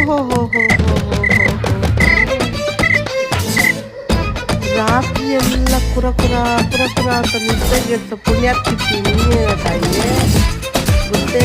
ಹೋ ಹೋ ಹೋ ಹೋ ಹೋ ಹೋ ಹೋ. ರಾತ್ರಿ ಎಲ್ಲ ಕುರ ಕುರ ಕುರ ಕುರ ಅಂತ ನಿದ್ದೆಗೆಡ್ಸ ಪುಣ್ಯಾತ್ಕಿತ್ತಿ ನೀನೇನ ತಾಯಿ ಗೊತ್ತೇ